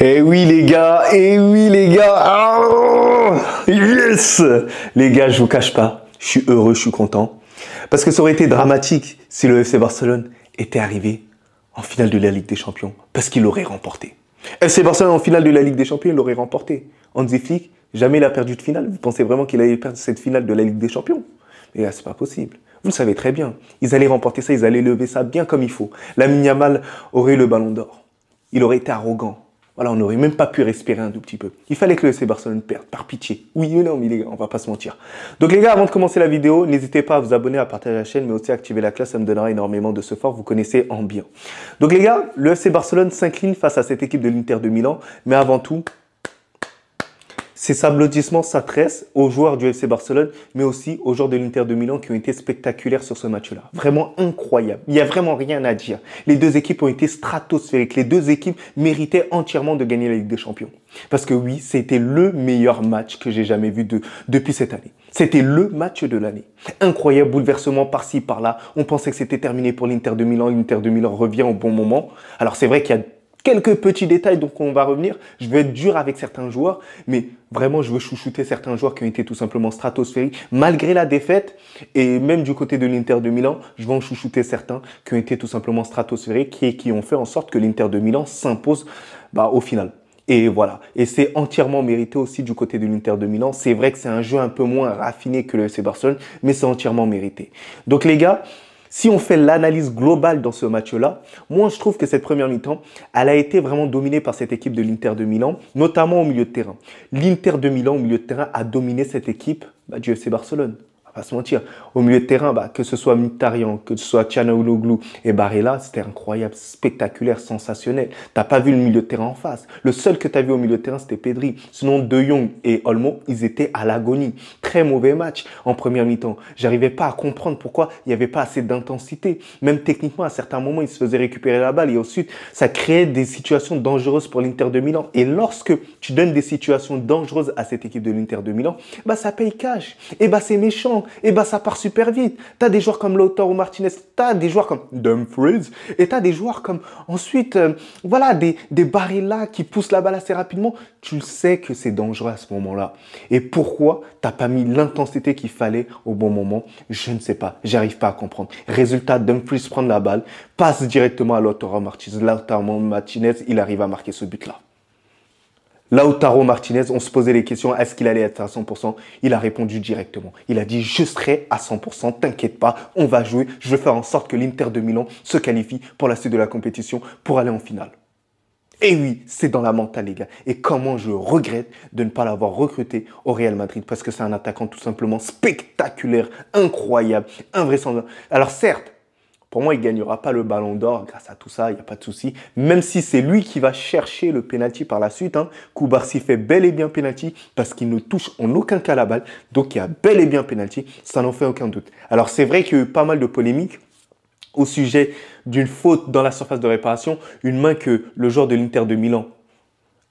Eh oui les gars, yes. Les gars, je vous cache pas, je suis heureux, je suis content. Parce que ça aurait été dramatique si le FC Barcelone était arrivé en finale de la Ligue des Champions. Parce qu'il l'aurait remporté. FC Barcelone en finale de la Ligue des Champions, il l'aurait remporté. Hansi Flick, jamais il a perdu de finale. Vous pensez vraiment qu'il allait perdre cette finale de la Ligue des Champions? Les gars, c'est pas possible. Vous le savez très bien. Ils allaient remporter ça, ils allaient lever ça bien comme il faut. Lamine Yamal aurait eu le ballon d'or. Il aurait été arrogant. Voilà, on n'aurait même pas pu respirer un tout petit peu. Il fallait que le FC Barcelone perde, par pitié. Oui ou non, mais les gars, on va pas se mentir. Donc les gars, avant de commencer la vidéo, n'hésitez pas à vous abonner, à partager la chaîne, mais aussi à activer la cloche, ça me donnera énormément de support. Vous connaissez en bien. Donc les gars, le FC Barcelone s'incline face à cette équipe de l'Inter de Milan, mais avant tout, ces applaudissements s'adressent aux joueurs du FC Barcelone, mais aussi aux joueurs de l'Inter de Milan qui ont été spectaculaires sur ce match-là. Vraiment incroyable. Il n'y a vraiment rien à dire. Les deux équipes ont été stratosphériques. Les deux équipes méritaient entièrement de gagner la Ligue des Champions. Parce que oui, c'était le meilleur match que j'ai jamais vu depuis cette année. C'était le match de l'année. Incroyable bouleversement par-ci, par-là. On pensait que c'était terminé pour l'Inter de Milan. L'Inter de Milan revient au bon moment. Alors c'est vrai qu'il y a quelques petits détails, donc on va revenir. Je vais être dur avec certains joueurs, mais vraiment, je veux chouchouter certains joueurs qui ont été tout simplement stratosphériques, malgré la défaite. Et même du côté de l'Inter de Milan, je vais en chouchouter certains qui ont été tout simplement stratosphériques et qui ont fait en sorte que l'Inter de Milan s'impose au final. Et voilà. Et c'est entièrement mérité aussi du côté de l'Inter de Milan. C'est vrai que c'est un jeu un peu moins raffiné que le FC Barcelone, mais c'est entièrement mérité. Donc les gars, si on fait l'analyse globale dans ce match-là, moi je trouve que cette première mi-temps, elle a été vraiment dominée par cette équipe de l'Inter de Milan, notamment au milieu de terrain. L'Inter de Milan au milieu de terrain a dominé cette équipe du FC Barcelone. On va pas se mentir. Au milieu de terrain, que ce soit Mkhitaryan, que ce soit Çalhanoğlu et Barella, c'était incroyable, spectaculaire, sensationnel. T'as pas vu le milieu de terrain en face. Le seul que tu as vu au milieu de terrain, c'était Pedri. Sinon, De Jong et Olmo, ils étaient à l'agonie. Très mauvais match en première mi-temps. J'arrivais pas à comprendre pourquoi il n'y avait pas assez d'intensité. Même techniquement, à certains moments, ils se faisaient récupérer la balle et ensuite, ça créait des situations dangereuses pour l'Inter de Milan. Et lorsque tu donnes des situations dangereuses à cette équipe de l'Inter de Milan, ça paye cash. Et c'est méchant. Et ça part super vite. Tu as des joueurs comme Lautaro Martinez, tu as des joueurs comme Dumfries, et tu as des joueurs comme ensuite, des Barella qui poussent la balle assez rapidement. Tu sais que c'est dangereux à ce moment-là. Et pourquoi tu n'as pas mis l'intensité qu'il fallait au bon moment? Je ne sais pas. J'arrive pas à comprendre. Résultat, Dumfries prend la balle, passe directement à Lautaro Martinez. Lautaro Martinez, il arrive à marquer ce but-là. Lautaro Martinez, on se posait les questions, est-ce qu'il allait être à 100%? Il a répondu directement. Il a dit, je serai à 100%, t'inquiète pas, on va jouer. Je vais faire en sorte que l'Inter de Milan se qualifie pour la suite de la compétition pour aller en finale. Et oui, c'est dans la mentale, les gars. Et comment je regrette de ne pas l'avoir recruté au Real Madrid parce que c'est un attaquant tout simplement spectaculaire, incroyable, invraisemblable. Alors certes, pour moi, il ne gagnera pas le ballon d'or grâce à tout ça, il n'y a pas de souci. Même si c'est lui qui va chercher le penalty par la suite. Koubarsi fait bel et bien penalty parce qu'il ne touche en aucun cas la balle. Donc, il y a bel et bien penalty, ça n'en fait aucun doute. Alors, c'est vrai qu'il y a eu pas mal de polémiques au sujet d'une faute dans la surface de réparation. Une main que le joueur de l'Inter de Milan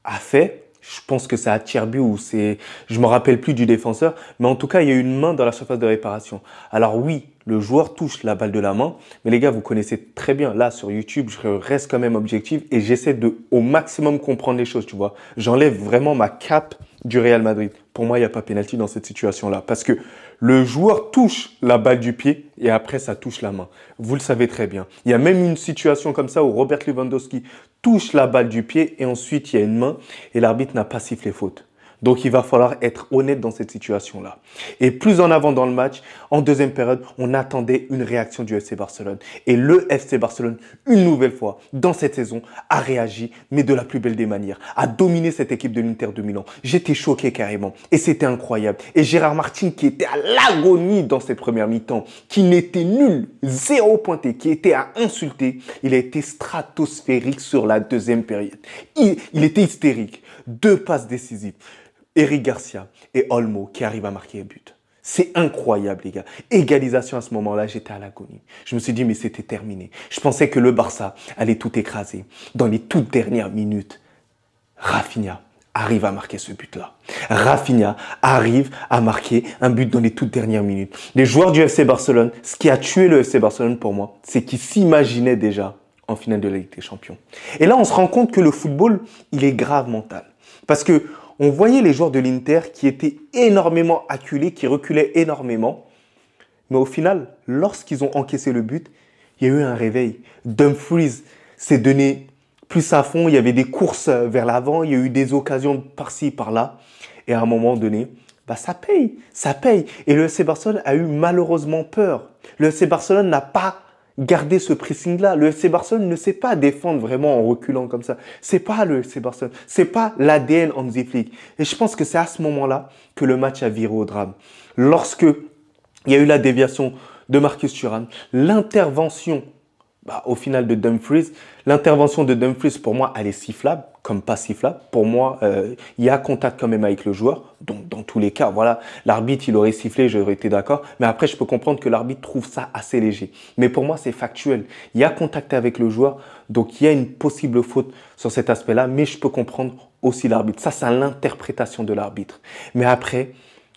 a fait. Je pense que c'est à Cherby ou c'est... Je me rappelle plus du défenseur. Mais en tout cas, il y a eu une main dans la surface de réparation. Alors oui, le joueur touche la balle de la main. Mais les gars, vous connaissez très bien. Là, sur YouTube, je reste quand même objectif et j'essaie de au maximum comprendre les choses, tu vois. J'enlève vraiment ma cape du Real Madrid. Pour moi, il n'y a pas pénalty dans cette situation-là. Parce que le joueur touche la balle du pied et après, ça touche la main. Vous le savez très bien. Il y a même une situation comme ça où Robert Lewandowski touche la balle du pied et ensuite, il y a une main et l'arbitre n'a pas sifflé faute. Donc, il va falloir être honnête dans cette situation-là. Et plus en avant dans le match, en deuxième période, on attendait une réaction du FC Barcelone. Et le FC Barcelone, une nouvelle fois, dans cette saison, a réagi, mais de la plus belle des manières, a dominé cette équipe de l'Inter de Milan. J'étais choqué carrément. Et c'était incroyable. Et Gérard Martin, qui était à l'agonie dans cette première mi-temps, qui n'était nul, zéro pointé, qui était à insulter, il a été stratosphérique sur la deuxième période. Il était hystérique. 2 passes décisives. Eric Garcia et Olmo qui arrivent à marquer un but. C'est incroyable, les gars. Égalisation à ce moment-là, j'étais à l'agonie. Je me suis dit, mais c'était terminé. Je pensais que le Barça allait tout écraser. Dans les toutes dernières minutes, Rafinha arrive à marquer ce but-là. Rafinha arrive à marquer un but dans les toutes dernières minutes. Les joueurs du FC Barcelone, ce qui a tué le FC Barcelone pour moi, c'est qu'ils s'imaginaient déjà en finale de la Ligue des Champions. Et là, on se rend compte que le football, il est grave mental. Parce que on voyait les joueurs de l'Inter qui étaient énormément acculés, qui reculaient énormément. Mais au final, lorsqu'ils ont encaissé le but, il y a eu un réveil. Dumfries s'est donné plus à fond. Il y avait des courses vers l'avant. Il y a eu des occasions par-ci, par-là. Et à un moment donné, ça paye. Ça paye. Et le FC Barcelone a eu malheureusement peur. Le FC Barcelone n'a pas gardé ce pressing-là. Le FC Barcelone ne sait pas défendre vraiment en reculant comme ça. C'est pas le FC Barcelone. C'est pas l'ADN Hansi Flick. Et je pense que c'est à ce moment-là que le match a viré au drame. Lorsque il y a eu la déviation de Marcus Thuram, l'intervention au final de Dumfries. L'intervention de Dumfries, pour moi, elle est sifflable, comme pas sifflable. Pour moi, il y a contact quand même avec le joueur. Donc, dans tous les cas, voilà, l'arbitre, il aurait sifflé, j'aurais été d'accord. Mais après, je peux comprendre que l'arbitre trouve ça assez léger. Mais pour moi, c'est factuel. Il y a contact avec le joueur. Donc, il y a une possible faute sur cet aspect-là. Mais je peux comprendre aussi l'arbitre. Ça, c'est l'interprétation de l'arbitre. Mais après,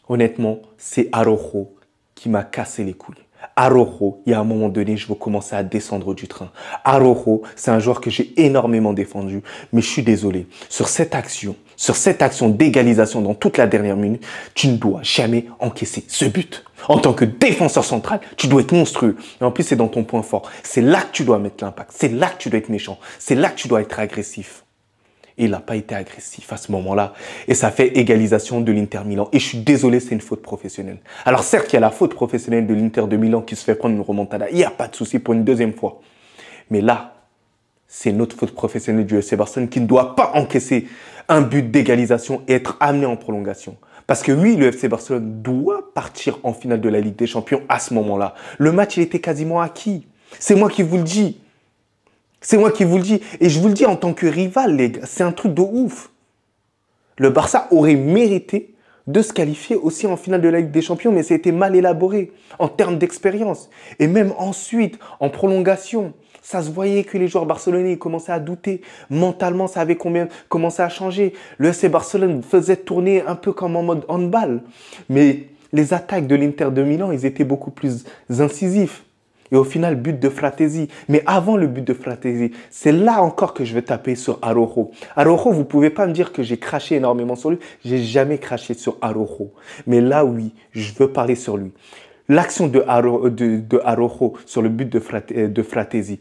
honnêtement, c'est Araujo qui m'a cassé les couilles. Araujo, il y a un moment donné, je veux commencer à descendre du train. Araujo, c'est un joueur que j'ai énormément défendu, mais je suis désolé. Sur cette action d'égalisation dans toute la dernière minute, tu ne dois jamais encaisser ce but. En tant que défenseur central, tu dois être monstrueux. Et en plus, c'est dans ton point fort. C'est là que tu dois mettre l'impact. C'est là que tu dois être méchant. C'est là que tu dois être agressif. Et il n'a pas été agressif à ce moment-là. Et ça fait égalisation de l'Inter Milan. Et je suis désolé, c'est une faute professionnelle. Alors certes, il y a la faute professionnelle de l'Inter de Milan qui se fait prendre une remontada. Il n'y a pas de souci pour une deuxième fois. Mais là, c'est notre faute professionnelle du FC Barcelone qui ne doit pas encaisser un but d'égalisation et être amené en prolongation. Parce que oui, le FC Barcelone doit partir en finale de la Ligue des Champions à ce moment-là. Le match, il était quasiment acquis. C'est moi qui vous le dis. C'est moi qui vous le dis. Et je vous le dis en tant que rival, les gars. C'est un truc de ouf. Le Barça aurait mérité de se qualifier aussi en finale de la Ligue des Champions, mais ça a été mal élaboré en termes d'expérience. Et même ensuite, en prolongation, ça se voyait que les joueurs barcelonais commençaient à douter. Mentalement, ça avait commencé à changer. Le FC Barcelone faisait tourner un peu comme en mode handball. Mais les attaques de l'Inter de Milan, ils étaient beaucoup plus incisifs. Et au final, but de Fratesi. Mais avant le but de Fratesi, c'est là encore que je vais taper sur Araujo. Araujo, vous ne pouvez pas me dire que j'ai craché énormément sur lui. J'ai jamais craché sur Araujo. Mais là, oui, je veux parler sur lui. L'action de Araujo sur le but de Fratesi.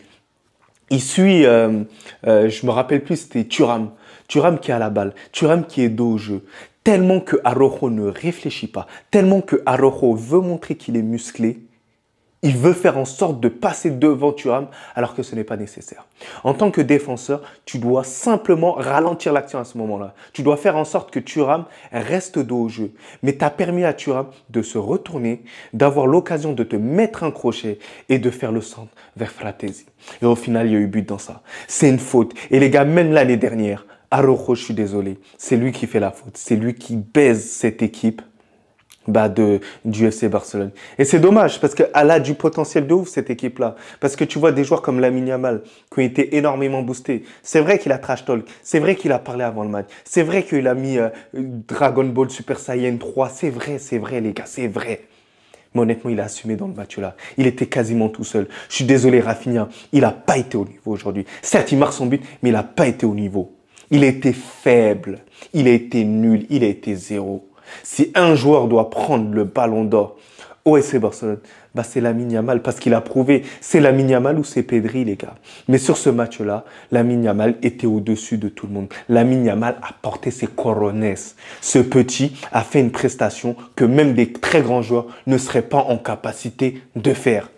Il suit, je me rappelle plus, c'était Thuram. Thuram qui a la balle. Thuram qui est dos au jeu. Tellement que Araujo ne réfléchit pas. Tellement que Araujo veut montrer qu'il est musclé. Il veut faire en sorte de passer devant Thuram alors que ce n'est pas nécessaire. En tant que défenseur, tu dois simplement ralentir l'action à ce moment-là. Tu dois faire en sorte que Thuram reste dos au jeu. Mais tu as permis à Thuram de se retourner, d'avoir l'occasion de te mettre un crochet et de faire le centre vers Fratesi. Et au final, il y a eu but dans ça. C'est une faute. Et les gars, même l'année dernière, Araujo, je suis désolé, c'est lui qui fait la faute. C'est lui qui baise cette équipe. Du FC Barcelone. Et c'est dommage parce qu'elle a du potentiel de ouf cette équipe-là. Parce que tu vois des joueurs comme Lamine Yamal qui ont été énormément boostés. C'est vrai qu'il a trash talk. C'est vrai qu'il a parlé avant le match. C'est vrai qu'il a mis Dragon Ball Super Saiyan 3. C'est vrai les gars, c'est vrai. Mais honnêtement, il a assumé dans le match-là. Il était quasiment tout seul. Je suis désolé, Rafinha, il n'a pas été au niveau aujourd'hui. Certes, il marque son but, mais il n'a pas été au niveau. Il a été faible. Il a été nul. Il a été zéro. Si un joueur doit prendre le ballon d'or au FC Barcelone, c'est Lamine Yamal parce qu'il a prouvé. C'est Lamine Yamal ou c'est Pedri, les gars. Mais sur ce match-là, Lamine Yamal était au-dessus de tout le monde. Lamine Yamal a porté ses coronets. Ce petit a fait une prestation que même des très grands joueurs ne seraient pas en capacité de faire.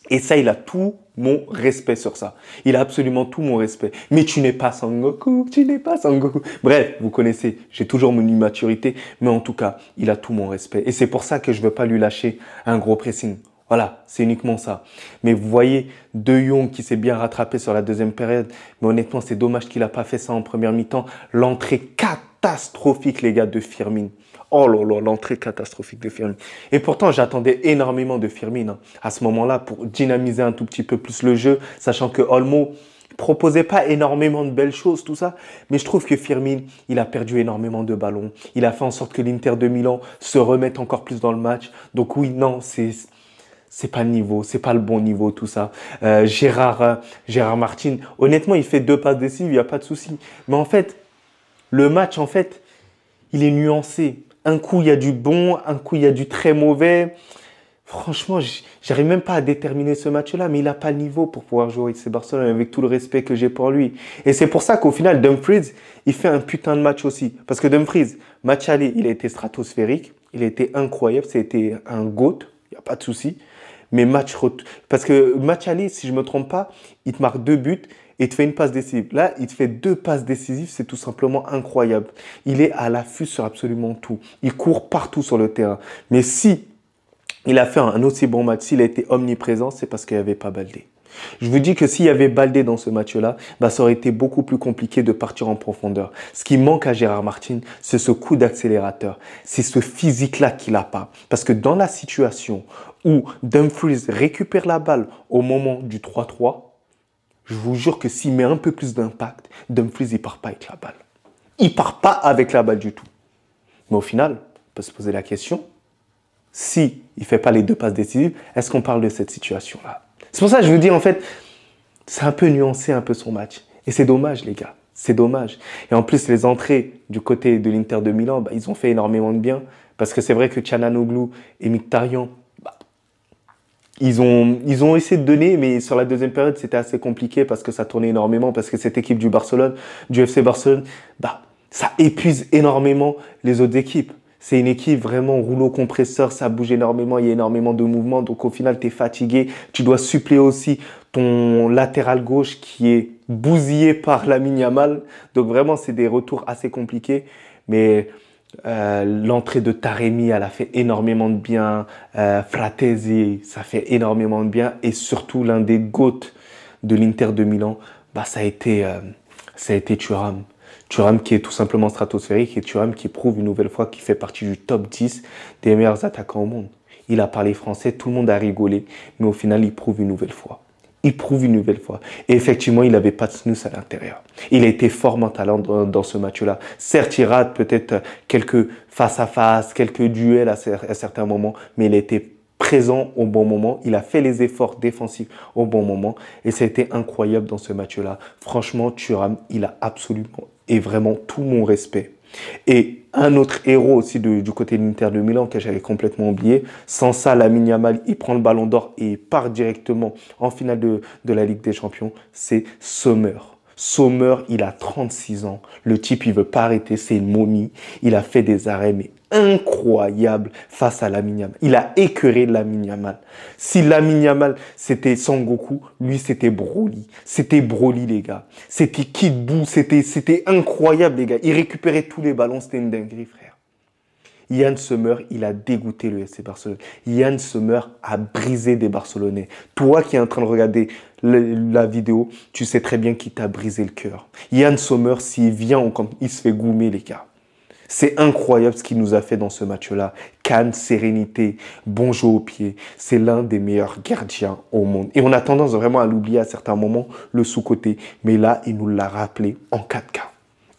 Et ça, il a tout mon respect sur ça. Il a absolument tout mon respect. Mais tu n'es pas Sangoku, tu n'es pas Sangoku. Bref, vous connaissez, j'ai toujours mon immaturité, mais en tout cas, il a tout mon respect. Et c'est pour ça que je ne veux pas lui lâcher un gros pressing. Voilà, c'est uniquement ça. Mais vous voyez, De Jong qui s'est bien rattrapé sur la deuxième période. Mais honnêtement, c'est dommage qu'il n'a pas fait ça en première mi-temps. L'entrée catastrophique, les gars, de Firmine. Oh là là, l'entrée catastrophique de Firmine. Et pourtant, j'attendais énormément de Firmine à ce moment-là pour dynamiser un tout petit peu plus le jeu, sachant que Olmo proposait pas énormément de belles choses, tout ça. Mais je trouve que Firmine, il a perdu énormément de ballons. Il a fait en sorte que l'Inter de Milan se remette encore plus dans le match. Donc oui, non, c'est pas le niveau, c'est pas le bon niveau, tout ça. Gérard Martin, honnêtement, il fait 2 passes décisives, il n'y a pas de souci. Mais en fait, le match, en fait, il est nuancé. Un coup, il y a du bon, un coup, il y a du très mauvais. Franchement, j'arrive même pas à déterminer ce match-là, mais il n'a pas le niveau pour pouvoir jouer avec FC Barcelone avec tout le respect que j'ai pour lui. Et c'est pour ça qu'au final, Dumfries, il fait un putain de match aussi. Parce que Dumfries, match aller, il a été stratosphérique, il a été incroyable, c'était un GOAT, il n'y a pas de souci. Mais parce que match aller, si je me trompe pas, il te marque 2 buts et il te fait une passe décisive. Là, il te fait 2 passes décisives, c'est tout simplement incroyable. Il est à l'affût sur absolument tout. Il court partout sur le terrain. Mais si il a fait un aussi bon match, s'il a été omniprésent, c'est parce qu'il n'y avait pas Baldé. Je vous dis que s'il y avait Baldé dans ce match-là, bah, ça aurait été beaucoup plus compliqué de partir en profondeur. Ce qui manque à Gérard Martin, c'est ce coup d'accélérateur. C'est ce physique-là qu'il n'a pas. Parce que dans la situation où Dumfries récupère la balle au moment du 3-3, je vous jure que s'il met un peu plus d'impact, Dumfries, il part pas avec la balle. Il part pas avec la balle du tout. Mais au final, on peut se poser la question, si il fait pas les 2 passes décisives, est-ce qu'on parle de cette situation-là? C'est pour ça que je vous dis, en fait, c'est un peu nuancé un peu son match. Et c'est dommage, les gars. C'est dommage. Et en plus, les entrées du côté de l'Inter de Milan, bah, ils ont fait énormément de bien. Parce que c'est vrai que Çalhanoğlu et Mkhitaryan, bah, ils ont essayé de donner, mais sur la deuxième période, c'était assez compliqué parce que ça tournait énormément. Parce que cette équipe du FC Barcelone, bah, ça épuise énormément les autres équipes. C'est une équipe vraiment rouleau compresseur, ça bouge énormément, il y a énormément de mouvements. Donc au final, tu es fatigué. Tu dois suppléer aussi ton latéral gauche qui est bousillé par Lamine Yamal. Donc vraiment, c'est des retours assez compliqués. Mais l'entrée de Taremi, elle a fait énormément de bien. Fratesi, ça fait énormément de bien. Et surtout, l'un des GOAT de l'Inter de Milan, bah, ça a été Thuram. Thuram qui est tout simplement stratosphérique et Thuram qui prouve une nouvelle fois qu'il fait partie du top 10 des meilleurs attaquants au monde. Il a parlé français, tout le monde a rigolé, mais au final, il prouve une nouvelle fois. Il prouve une nouvelle fois. Et effectivement, il n'avait pas de snooze à l'intérieur. Il a été fort mentalement dans ce match-là. Certes, il rate peut-être quelques face-à-face, quelques duels à certains moments, mais il a été présent au bon moment, il a fait les efforts défensifs au bon moment et ça a été incroyable dans ce match-là. Franchement, Thuram, il a absolument et vraiment tout mon respect. Et un autre héros aussi du côté de l'Inter de Milan que j'avais complètement oublié, sans ça, Lamine Yamal, il prend le ballon d'or et il part directement en finale de la Ligue des Champions, c'est Sommer. Sommer, il a 36 ans. Le type, il veut pas arrêter, c'est une momie. Il a fait des arrêts, mais incroyables face à Lamine Yamal. Il a écœuré Lamine Yamal. Si Lamine Yamal, c'était Sangoku, lui, c'était Broly. C'était Broly, les gars. C'était Kid Buu, c'était incroyable, les gars. Il récupérait tous les ballons, c'était une dinguerie, frère. Yann Sommer, il a dégoûté le FC Barcelone. Yann Sommer a brisé des Barcelonais. Toi qui es en train de regarder la vidéo, tu sais très bien qu'il t'a brisé le cœur. Yann Sommer, s'il vient, il se fait goumer, les gars. C'est incroyable ce qu'il nous a fait dans ce match-là. Calme, sérénité, bon jeu au pied. C'est l'un des meilleurs gardiens au monde. Et on a tendance vraiment à l'oublier à certains moments, le sous-côté. Mais là, il nous l'a rappelé en 4K.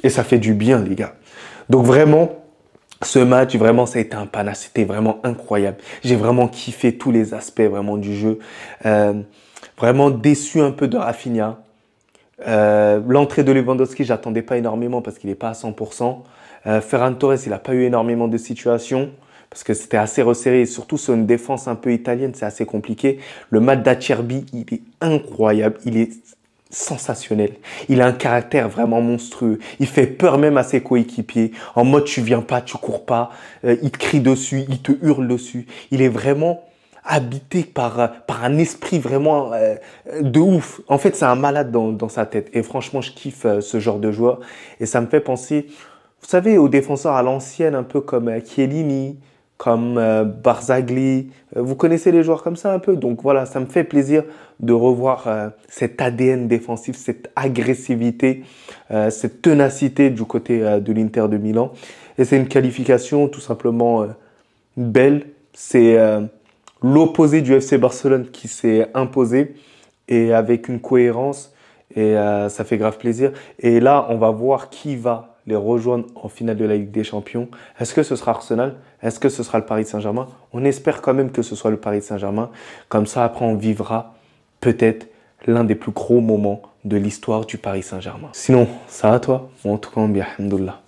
Et ça fait du bien, les gars. Donc vraiment, ce match, vraiment, ça a été un panache. C'était vraiment incroyable. J'ai vraiment kiffé tous les aspects vraiment du jeu. Vraiment déçu un peu de Rafinha. L'entrée de Lewandowski, j'attendais pas énormément parce qu'il n'est pas à 100%. Ferran Torres, il n'a pas eu énormément de situations parce que c'était assez resserré et surtout sur une défense un peu italienne, c'est assez compliqué. Le match d'Acerbi, il est incroyable, il est sensationnel. Il a un caractère vraiment monstrueux. Il fait peur même à ses coéquipiers. En mode, tu viens pas, tu cours pas. Il te crie dessus, il te hurle dessus. Il est vraiment habité par un esprit vraiment de ouf. En fait, c'est un malade dans sa tête. Et franchement, je kiffe ce genre de joueur. Et ça me fait penser, vous savez, aux défenseurs à l'ancienne, un peu comme Chiellini, comme Barzagli. Vous connaissez les joueurs comme ça un peu. Donc voilà, ça me fait plaisir de revoir cet ADN défensif, cette agressivité, cette ténacité du côté de l'Inter de Milan. Et c'est une qualification tout simplement belle. C'est l'opposé du FC Barcelone qui s'est imposé et avec une cohérence. Et ça fait grave plaisir. Et là, on va voir qui va les rejoindre en finale de la Ligue des Champions. Est-ce que ce sera Arsenal? Est-ce que ce sera le Paris Saint-Germain? On espère quand même que ce soit le Paris Saint-Germain. Comme ça, après, on vivra peut-être l'un des plus gros moments de l'histoire du Paris Saint-Germain. Sinon, ça va toi? En tout cas, bien, alhamdoulilah.